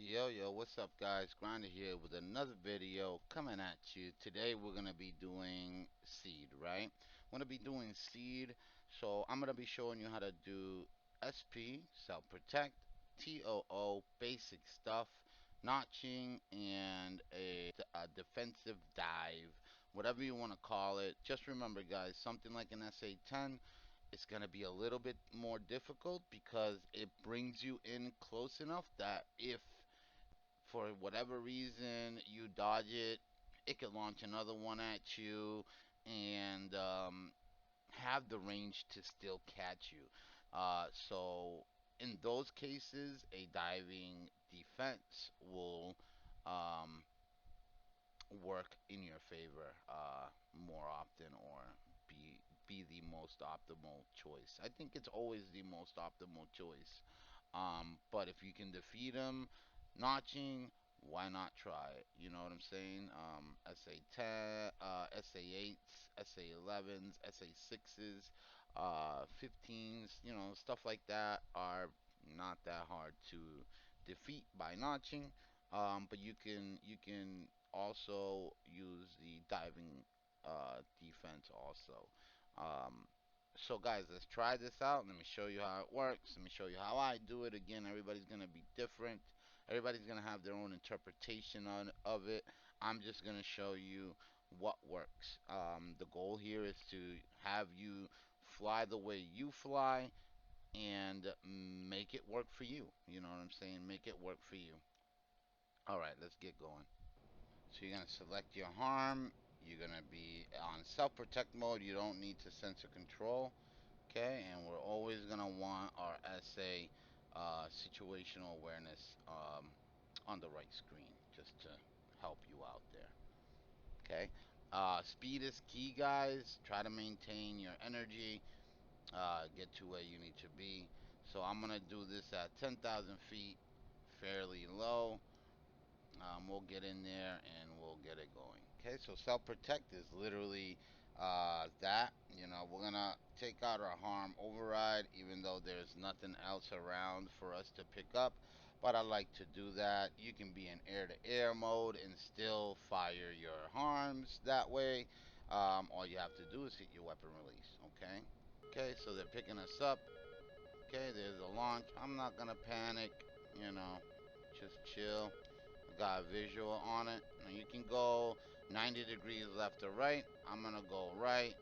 Yo, what's up, guys? Grinder here with another video coming at you. Today, we're going to be doing SEAD, right? I'm going to be doing SEAD, so I'm going to be showing you how to do SP, self protect, TOO, basic stuff, notching, and a defensive dive, whatever you want to call it. Just remember, guys, something like an SA-10. It's going to be a little bit more difficult because it brings you in close enough that if for whatever reason you dodge it, it could launch another one at you and have the range to still catch you. So in those cases, a diving defense will um, work in your favor more often, or be the most optimal choice. I think it's always the most optimal choice. But if you can defeat him notching, why not try it? You know what I'm saying? SA-10, SA-8s, SA-11s, SA-6s, 15s, stuff like that are not that hard to defeat by notching. But you can also use the diving defense also. Um, so guys, let's try this out. Let me show you how it works. Let me show you how I do it. Again, everybody's gonna be different. Everybody's gonna have their own interpretation of it. I'm just gonna show you what works. The goal here is to have you fly the way you fly and make it work for you. You know what I'm saying? Make it work for you. All right, let's get going. So you're gonna select your harm. You're gonna be on self-protect mode. You don't need to sensor control. Okay, and we're always gonna want our SA situational awareness on the right screen, just to help you out there. Okay, speed is key, guys. Try to maintain your energy. Get to where you need to be. So I'm gonna do this at 10,000 feet, fairly low. We'll get in there and we'll get it going. Okay, so self protect is literally that. We're gonna take out our harm override, even though there's nothing else around for us to pick up. But I like to do that. You can be in air to air mode and still fire your harms that way. All you have to do is hit your weapon release. Okay. Okay, so they're picking us up. Okay, there's a launch. I'm not gonna panic. You know, just chill. Got a visual on it. Now you can go 90 degrees left or right. I'm gonna go right.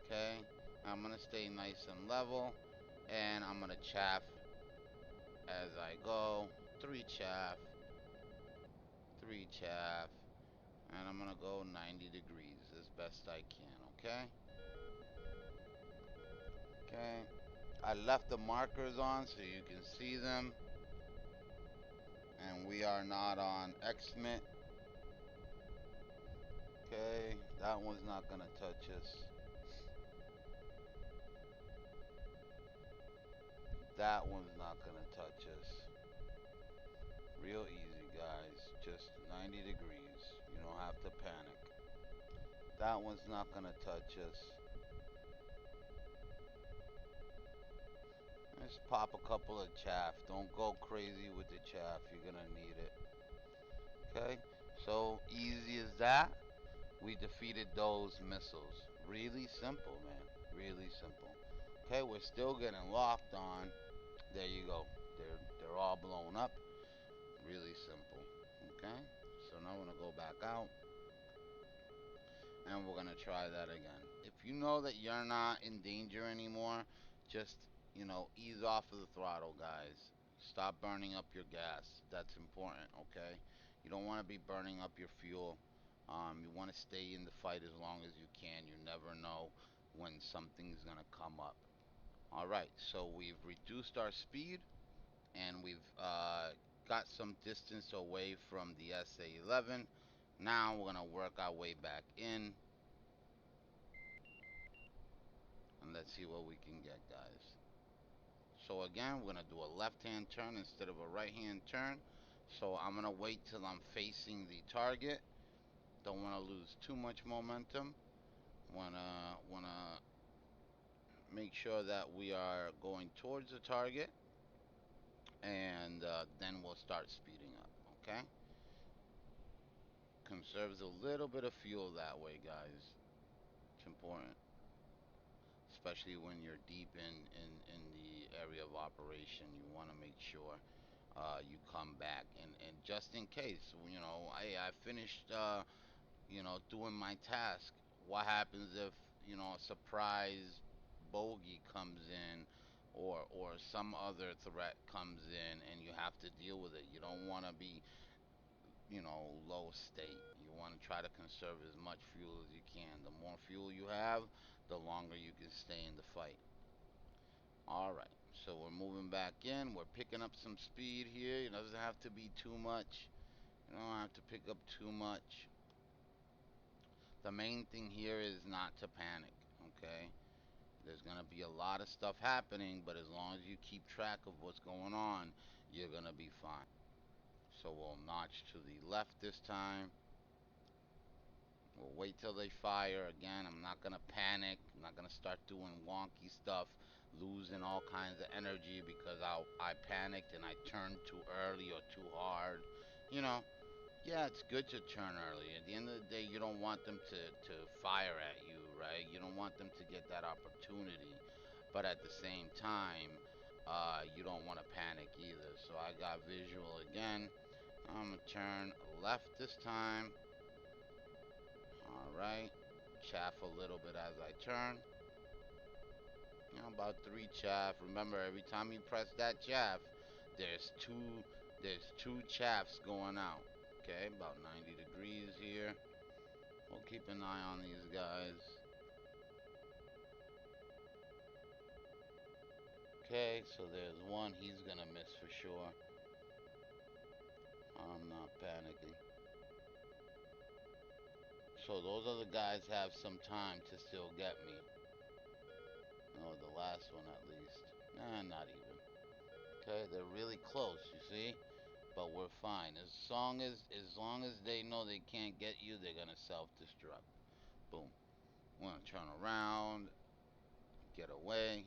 Okay. I'm gonna stay nice and level. And I'm gonna chaff as I go. Three chaff. Three chaff. And I'm gonna go 90 degrees as best I can. Okay. Okay. I left the markers on so you can see them. And we are not on Xmit. Okay. That one's not gonna touch us. That one's not gonna touch us. Real easy, guys. Just 90 degrees. You don't have to panic. That one's not gonna touch us. Just pop a couple of chaff. Don't go crazy with the chaff. You're gonna need it. Okay? So easy as that. We defeated those missiles. Really simple, man. Really simple. Okay, we're still getting locked on. There you go. They're all blown up. Really simple. Okay? So now I'm gonna go back out and we're gonna try that again. If you know that you're not in danger anymore, just ease off of the throttle, guys. Stop burning up your gas. That's important, okay? You don't want to be burning up your fuel. You want to stay in the fight as long as you can. You never know when something's gonna come up. All right, so we've reduced our speed and we've got some distance away from the SA-11. Now we're gonna work our way back in and let's see what we can get, guys. So again, we're gonna do a left hand turn instead of a right hand turn. So I'm gonna wait till I'm facing the target. Don't want to lose too much momentum. Wanna make sure that we are going towards the target. and then we'll start speeding up. Okay, conserves a little bit of fuel that way, guys. It's important, especially when you're deep in the area of operation. You want to make sure you come back, and just in case, I finished doing my task. What happens if a surprise bogey comes in, or some other threat comes in, and you have to deal with it? You don't want to be low state. You want to try to conserve as much fuel as you can. The more fuel you have, the longer you can stay in the fight. All right, so we're moving back in. We're picking up some speed here. It doesn't have to be too much. You don't have to pick up too much. The main thing here is not to panic, okay? There's going to be a lot of stuff happening, but as long as you keep track of what's going on, you're going to be fine. So we'll notch to the left this time. We'll wait till they fire. Again, I'm not going to panic. I'm not going to start doing wonky stuff, losing all kinds of energy because I panicked and I turned too early or too hard. You know, yeah, it's good to turn early. At the end of the day, you don't want them to fire at you, right? You don't want them to get that opportunity. But at the same time, you don't want to panic either. So I got visual again. I'm going to turn left this time. All right. Chaff a little bit as I turn. About three chaff. Remember, every time you press that chaff, there's two there's two chaffs going out. Okay, about 90 degrees here. We'll keep an eye on these guys. Okay, so there's one. He's gonna miss for sure. I'm not panicking. So those other guys have some time to still get me. No, the last one at least. Nah, not even. Okay, they're really close, you see? But we're fine. As long as they know they can't get you, they're gonna self-destruct. Boom. We're gonna turn around, get away,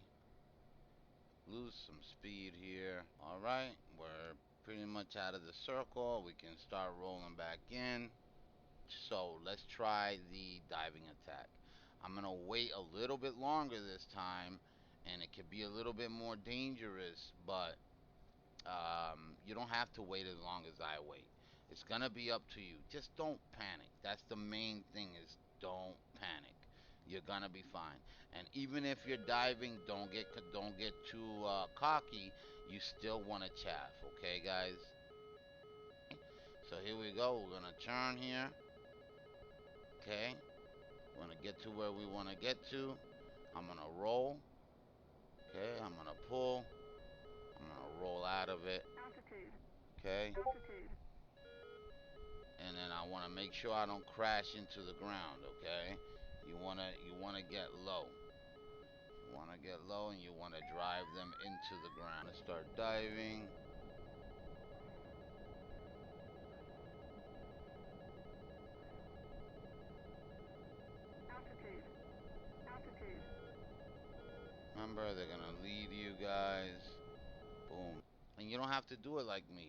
lose some speed here. All right, we're pretty much out of the circle. We can start rolling back in. So let's try the diving attack. I'm gonna wait a little bit longer this time, and it could be a little bit more dangerous, but you don't have to wait as long as I wait. It's gonna be up to you. Just don't panic. That's the main thing, is don't panic. You're gonna be fine. And even if you're diving, don't get too cocky. You still want to chaff, okay, guys? So here we go. We're gonna turn here. Okay. We're gonna get to where we want to get to. I'm gonna roll. Okay. I'm gonna pull. I'm gonna roll out of it. Altitude. Okay. Altitude. And then I want to make sure I don't crash into the ground, okay? You want to get low. You want to get low and you want to drive them into the ground. Want to start diving. Altitude. Altitude. Remember, they're going to lead you guys. Boom. And you don't have to do it like me.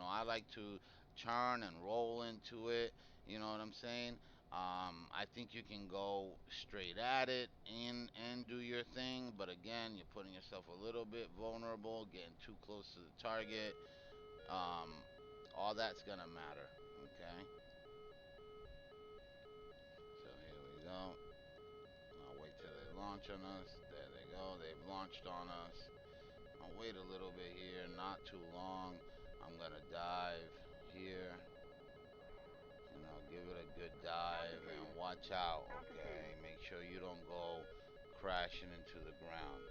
I like to turn and roll into it. You know what I'm saying? I think you can go straight at it and do your thing, but again, you're putting yourself a little bit vulnerable, getting too close to the target. Um, all that's gonna matter. Okay. So here we go. I'll wait till they launch on us. There they go. They've launched on us. I'll wait a little bit here, not too long. I'm gonna dive here. Give it a good dive and watch out, okay? Make sure you don't go crashing into the ground.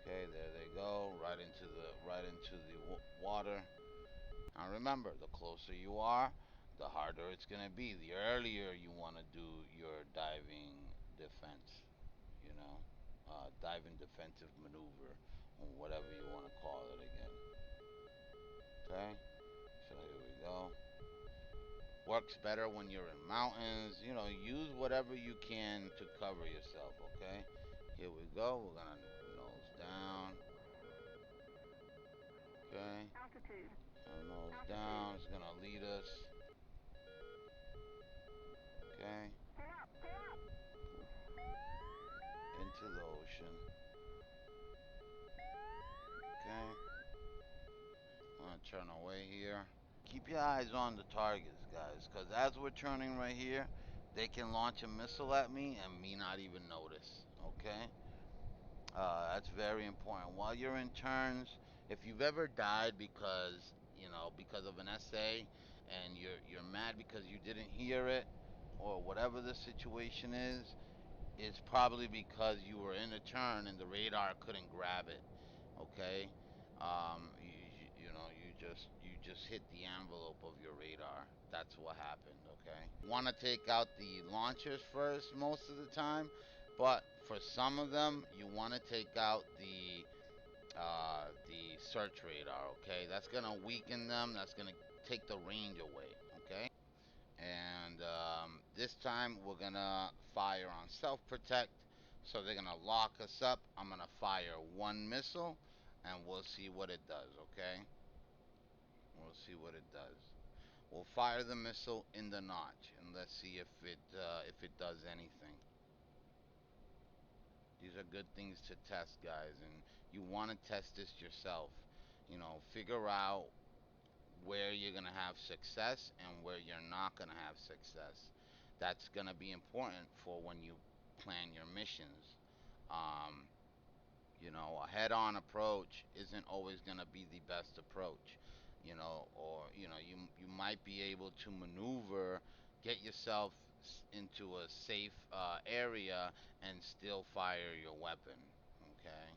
Okay, there they go, right into the water. Now remember, the closer you are, the harder it's gonna be. The earlier you want to do your diving defense, you know, diving defensive maneuver, or whatever you want to call it again. Okay, so here we go. Works better when you're in mountains. Use whatever you can to cover yourself, okay? Here we go. We're gonna nose down. Okay. And nose down is gonna lead us. Okay. Into the ocean. Okay. I'm gonna turn away here. Keep your eyes on the targets, guys, because as we're turning right here, they can launch a missile at me and me not even notice. Okay. That's very important. While you're in turns, if you've ever died because of an SA, and you're mad because you didn't hear it, or whatever the situation is, it's probably because you were in a turn and the radar couldn't grab it. Okay. You just hit the envelope of your radar. That's what happened. Okay. Want to take out the launchers first most of the time, but for some of them you want to take out the search radar. Okay. That's gonna weaken them. That's gonna take the range away. Okay. And this time we're gonna fire on self protect. So they're gonna lock us up. I'm gonna fire one missile, and we'll see what it does. Okay, we'll see what it does. We'll fire the missile in the notch, and let's see if it does anything. These are good things to test, guys, and you want to test this yourself. Figure out where you're going to have success and where you're not going to have success. That's going to be important for when you plan your missions. Um, a head-on approach isn't always going to be the best approach. Or you might be able to maneuver, get yourself into a safe area and still fire your weapon. Okay.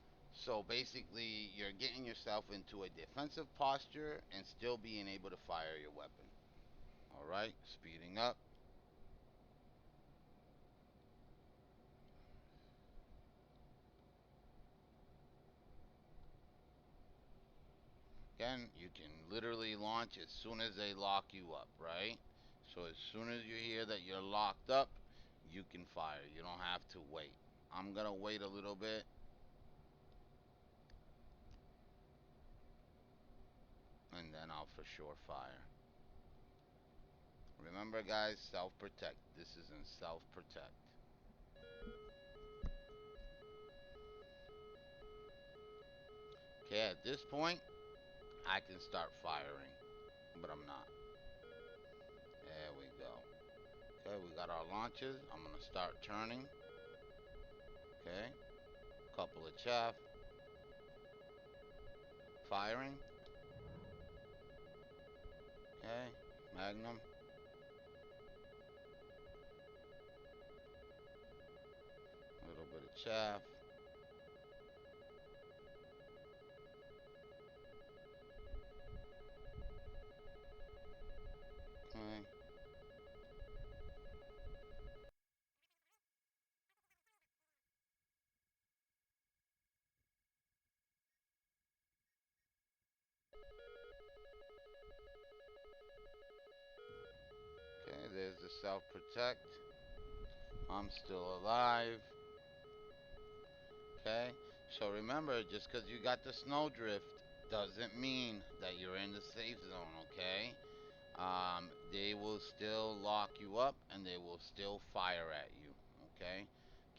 So basically, you're getting yourself into a defensive posture and still being able to fire your weapon. All right, speeding up. Again, you can literally launch as soon as they lock you up, right? So as soon as you hear that you're locked up, you can fire. You don't have to wait. I'm gonna wait a little bit, and then I'll for sure fire. Remember, guys, self-protect. This is in self-protect. Okay, at this point, I can start firing, but I'm not. There we go. Okay, we got our launches. I'm gonna start turning. Okay, couple of chaff, firing. Okay, Magnum. A little bit of chaff. Okay. Okay, there's the self protect. I'm still alive. Okay. So remember, just because you got the snowdrift doesn't mean that you're in the safe zone. Okay. They will still lock you up and they will still fire at you. Okay,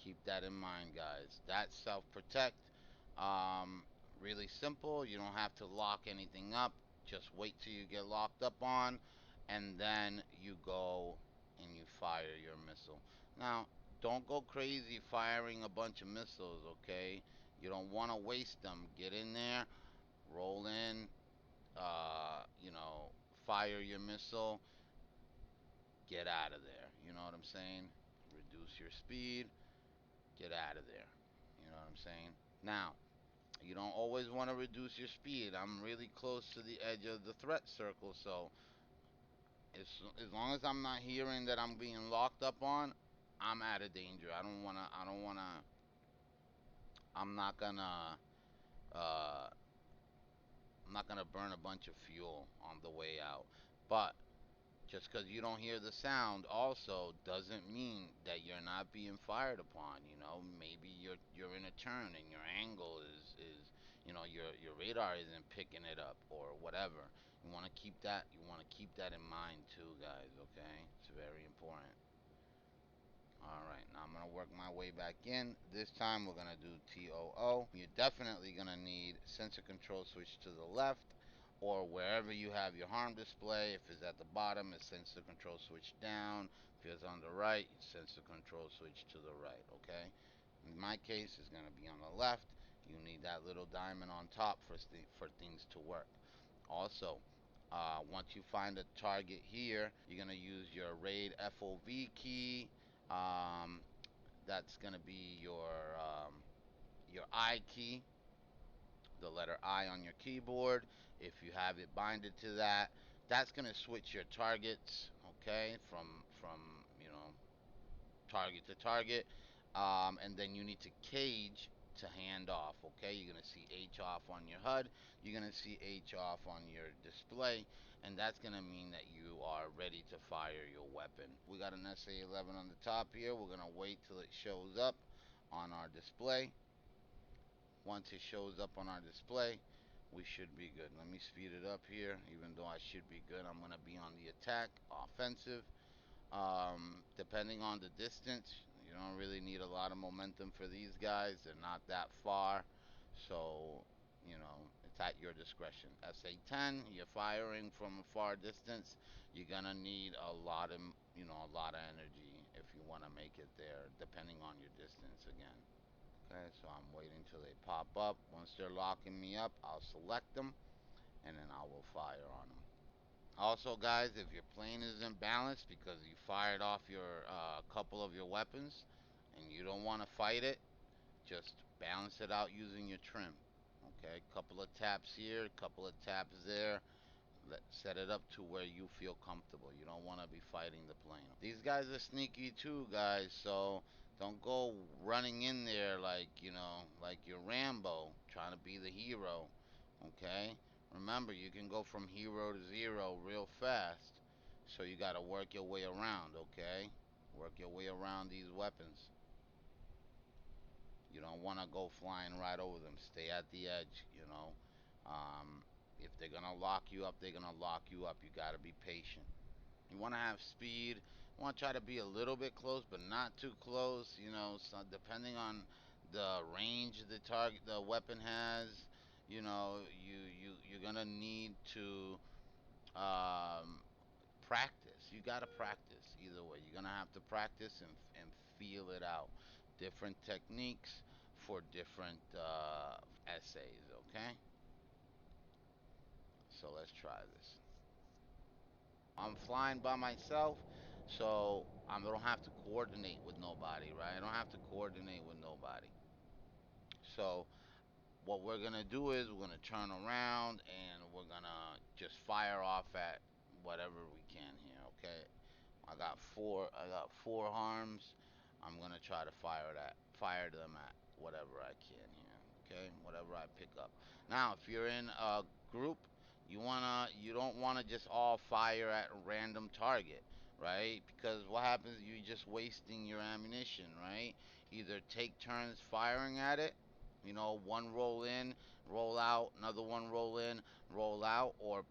keep that in mind, guys. That's self protect. Um, Really simple. You don't have to lock anything up. Just wait till you get locked up on, and then you go and you fire your missile. Now, don't go crazy firing a bunch of missiles. Okay, you don't want to waste them. Get in there, roll in, fire your missile, get out of there. You know what I'm saying? Reduce your speed, get out of there. You know what I'm saying? Now, you don't always want to reduce your speed. I'm really close to the edge of the threat circle, so as, as long as I'm not hearing that I'm being locked up on, I'm out of danger. I'm not gonna, uh, I'm not gonna burn a bunch of fuel on the way out. But just because you don't hear the sound also doesn't mean that you're not being fired upon. Maybe you're in a turn and your angle is your radar isn't picking it up or whatever. You want to keep that in mind too, guys, okay? It's very important. All right, now I'm gonna work my way back in. This time we're gonna do TOO. You're definitely gonna need sensor control switch to the left, or wherever you have your harm display. If it's at the bottom, it's sensor control switch down. If it's on the right, it's sensor control switch to the right, okay? In my case, it's gonna be on the left. You need that little diamond on top for things to work. Also, once you find a target here, you're gonna use your RAID FOV key. Um, that's gonna be your I key, the letter I on your keyboard. If you have it binded to that, that's gonna switch your targets, okay, from target to target. And then you need to cage to hand off. Okay, you're gonna see H off on your HUD. You're gonna see H off on your display, and that's gonna mean that you are ready to fire your weapon. We got an SA-11 on the top here. We're gonna wait till it shows up on our display. Once it shows up on our display, we should be good. Let me speed it up here. Even though I should be good, I'm gonna be on the attack, offensive. Depending on the distance, you don't really need a lot of momentum for these guys. They're not that far, so it's at your discretion. SA-10, you're firing from a far distance. You're gonna need a lot of energy if you want to make it there, depending on your distance again. Okay, so I'm waiting till they pop up. Once they're locking me up, I'll select them and then I will fire on them. Also, guys, if your plane is imbalanced because you fired off your couple of your weapons and you don't want to fight it, just balance it out using your trim. Okay, couple of taps here, couple of taps there. Set it up to where you feel comfortable. You don't want to be fighting the plane. These guys are sneaky too, guys. So don't go running in there like you're Rambo trying to be the hero. Okay? Remember, you can go from hero to zero real fast. So you got to work your way around, okay? Work your way around these weapons. You don't want to go flying right over them. Stay at the edge. If they're going to lock you up, they're going to lock you up. You got to be patient. You want to have speed. You want to try to be a little bit close, but not too close. So depending on the range the weapon has, you're gonna need to um, practice. You gotta practice either way. You're gonna have to practice and feel it out. Different techniques for different essays. Okay, so let's try this. I'm flying by myself, so I don't have to coordinate with nobody, right? I don't have to coordinate with nobody. So what we're gonna do is we're gonna turn around and we're gonna just fire off at whatever we can here, okay? I got four harms. I'm gonna try to fire them at whatever I can here. Okay, whatever I pick up. Now, if you're in a group, you don't wanna just all fire at a random target, right? Because what happens, you're just wasting your ammunition, right? Either take turns firing at it, one roll in, roll out, another one roll in, roll out, or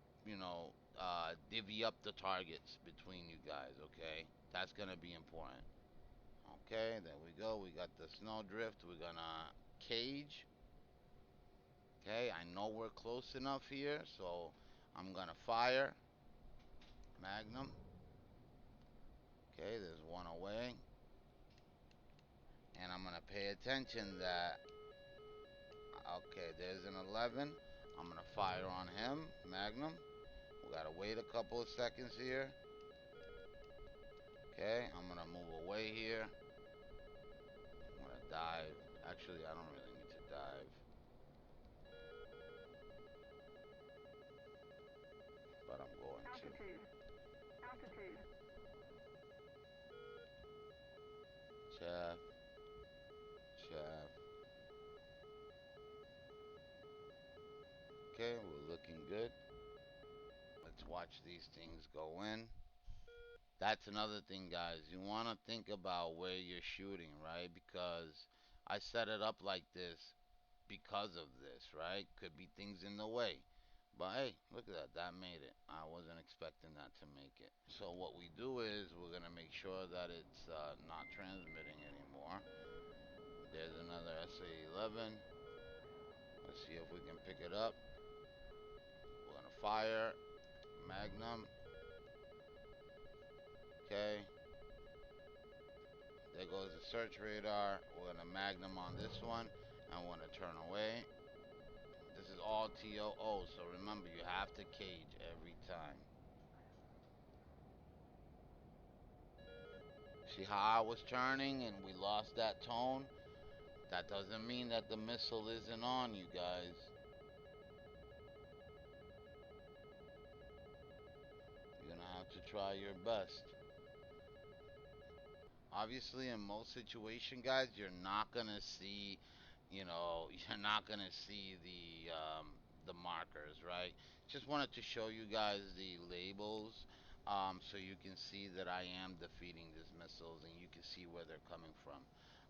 divvy up the targets between you guys, okay? That's gonna be important. Okay, there we go. We got the snowdrift. We're gonna cage. Okay, I know we're close enough here, so I'm gonna fire. Magnum. Okay, there's one away. And I'm gonna pay attention that, okay, there's an 11. I'm gonna fire on him. Magnum. We gotta wait a couple of seconds here. Okay, I'm gonna move away here. I'm gonna dive. Actually, I don't really need to dive, but I'm going to. Altitude. Chaff, chaff. Okay, we're looking good. Let's watch these things go in. That's another thing, guys. You want to think about where you're shooting, right? Because I set it up like this because of this, right? Could be things in the way. But hey, look at that. That made it. I wasn't expecting that to make it. So what we do is we're gonna make sure that it's not transmitting anymore. There's another SA-11. Let's see if we can pick it up. We're gonna fire Magnum. Okay. There goes the search radar. We're gonna Magnum on this one, and we're gonna turn away. This is all TOO, so remember you have to cage every time. See how I was turning and we lost that tone? That doesn't mean that the missile isn't on, you guys. You're gonna have to try your best. Obviously, in most situation, guys, you're not gonna see, you're not gonna see the markers, right? Just wanted to show you guys the labels, so you can see that I am defeating these missiles and you can see where they're coming from.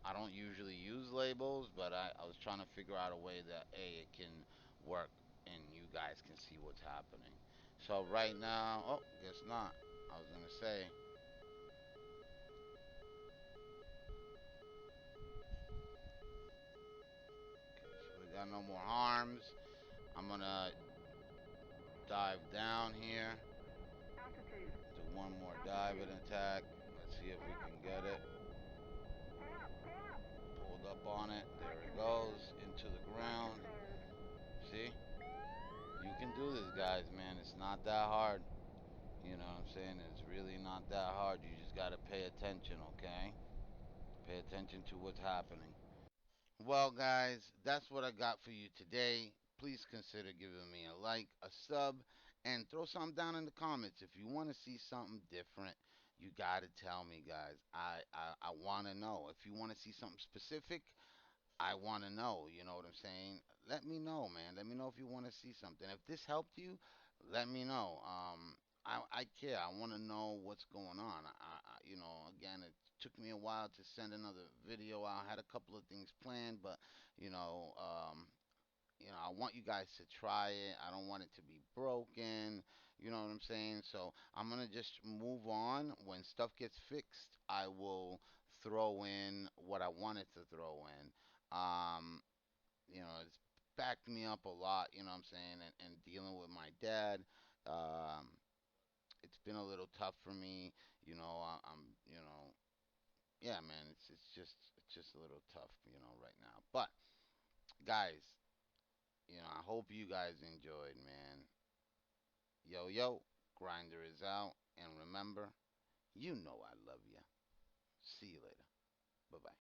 I don't usually use labels, but I was trying to figure out a way that it can work and you guys can see what's happening. So right now, oh, guess not. I was gonna say. Okay, so we got no more harms. I'm gonna dive down here. Altitude. Do one more dive Altitude. and attack. Let's see if Pay we up, can pay get up. it. Pay up, pay up. Pulled up on it. Flight There it controls. goes into the Flight ground. controls. See? You can do this, guys, man. It's not that hard. You know what I'm saying? It's really not that hard. You just gotta pay attention, okay? Pay attention to what's happening. Well, guys, that's what I got for you today. Please consider giving me a like, a sub, and throw something down in the comments. If you want to see something different, you got to tell me, guys. I want to know. If you want to see something specific, I want to know. You know what I'm saying? Let me know, man. Let me know if you want to see something. If this helped you, let me know. I care. I want to know what's going on. Again, it took me a while to send another video. I had a couple of things planned, but you know, um, I want you guys to try it. I don't want it to be broken. You know what I'm saying? So I'm gonna just move on. When stuff gets fixed, I will throw in what I wanted to throw in. Um, it's backed me up a lot, you know what I'm saying? And dealing with my dad, um, it's been a little tough for me. Yeah, man, it's just a little tough, right now. But guys, I hope you guys enjoyed, man. Yo, yo, Grinder is out. And remember, you know I love you. See you later. Bye bye.